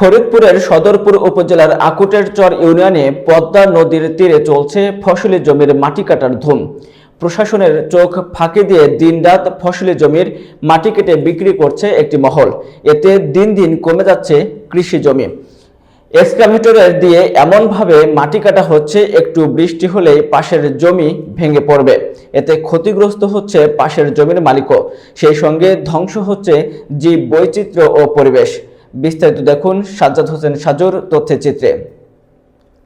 ফরিদপুরের সদরপুর উপজেলার আকুটের চর ইউনিয়নে পদ্মা নদীর তীরে চলছে ফসলি জমির মাটি কাটার ধুম। প্রশাসনের চোখ ফাঁকি দিয়ে দিনরাত ফসলি জমির মাটি কেটে বিক্রি করছে একটি মহল। এতে দিন দিন কমে যাচ্ছে কৃষি জমি। এক্সকাভেটরের দিয়ে এমনভাবে মাটি কাটা হচ্ছে, একটু বৃষ্টি হলেই পাশের জমি ভেঙে পড়বে। এতে ক্ষতিগ্রস্ত হচ্ছে পাশের জমির মালিকও, সেই সঙ্গে ধ্বংস হচ্ছে জীব বৈচিত্র্য ও পরিবেশ। বিস্তারিত দেখুন সাজ্জাদ হোসেন সাজুর তথ্যচিত্রে।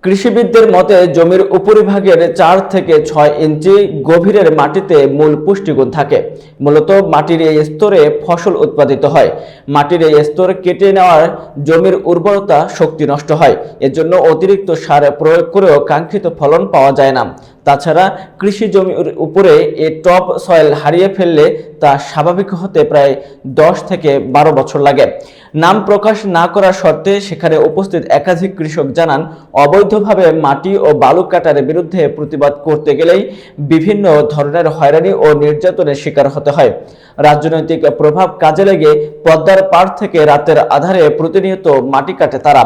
কৃষিবিদদের মতে জমির উপরিভাগের 4 থেকে 6 ইঞ্চি গভীরের মাটিতে মূল পুষ্টিগুণ থাকে। মূলত মাটির এই স্তরে ফসল উৎপাদিত হয়। মাটির এই স্তর কেটে নেওয়ার জমির উর্বরতা শক্তি নষ্ট হয়। এজন্য অতিরিক্ত সার প্রয়োগ করেও কাঙ্ক্ষিত ফলন পাওয়া যায় না। তাছাড়া কৃষি জমির উপরে এই টপ সয়েল হারিয়ে ফেললে তা স্বাভাবিক হতে প্রায় 10 থেকে 12 বছর লাগে। নাম প্রকাশ না করার শর্তে সেখানে উপস্থিত একাধিক কৃষক জানান, অবৈধভাবে মাটি ও বালু কাটার বিরুদ্ধে প্রতিবাদ করতে গেলেই বিভিন্ন ধরনের হয়রানি ও নির্যাতনের শিকার হতে হয়। রাজনৈতিক প্রভাব কাজে লেগে পদ্মার পাড় থেকে রাতের আধারে প্রতিনিয়ত মাটি কাটে তারা।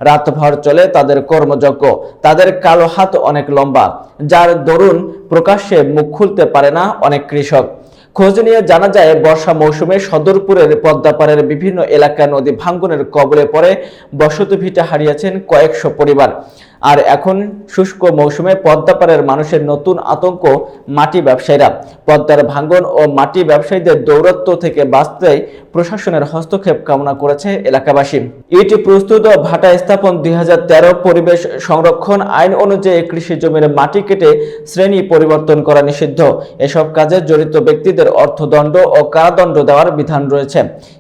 রাতভর চলে তাদের কর্মযজ্ঞ। তাদের কালো হাত অনেক লম্বা, যার দরুন প্রকাশ্যে মুখ খুলতে পারে না অনেক কৃষক। খোঁজ নিয়ে জানা যায়, বর্ষা মৌসুমে সদরপুরের পদ্মাপাড়ের বিভিন্ন এলাকা নদী ভাঙ্গনের কবলে পড়ে বসতি ভিটা হারিয়েছেন কয়েকশো পরিবার। আর এখন শুষ্ক মৌসুমে পদ্মাপাড়ের মানুষের নতুন আতঙ্ক মাটি ব্যবসায়ীরা। পদ্মার ভাঙ্গন ও মাটি ব্যবসায়ীদের দৌরত্ব থেকে বাঁচতে প্রশাসনের হস্তক্ষেপ কামনা করেছে এলাকাবাসী। ইট প্রস্তুত ও ভাটা স্থাপন 2013 পরিবেশ সংরক্ষণ আইন অনুযায়ী কৃষি জমির মাটি কেটে শ্রেণী পরিবর্তন করা নিষিদ্ধ। এসব কাজে জড়িত ব্যক্তিদের অর্থদণ্ড ও কারাদণ্ড দেওয়ার বিধান রয়েছে।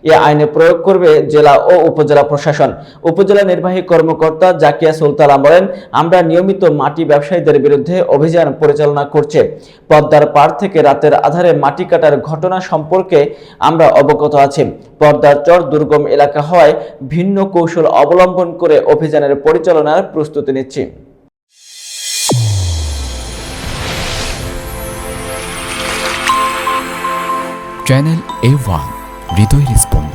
এ আইনে প্রয়োগ করবে জেলা ও উপজেলা প্রশাসন। উপজেলা নির্বাহী কর্মকর্তা জাকিয়া সুলতানা বলেন, আমরা নিয়মিত মাটি ব্যবসায়ীদের বিরুদ্ধে অভিযান পরিচালনা করছে। পদ্মার পাড় থেকে রাতের আধারে মাটি কাটার ঘটনা সম্পর্কে আমরা অবগত আছি। পদ্মার চর দুর্গম এলাকা হওয়ায় ভিন্ন কৌশল অবলম্বন করে অভিযানের পরিচালনার প্রস্তুতি নিচ্ছি। চ্যানেল A1 হৃদয়ের স্পন্দন।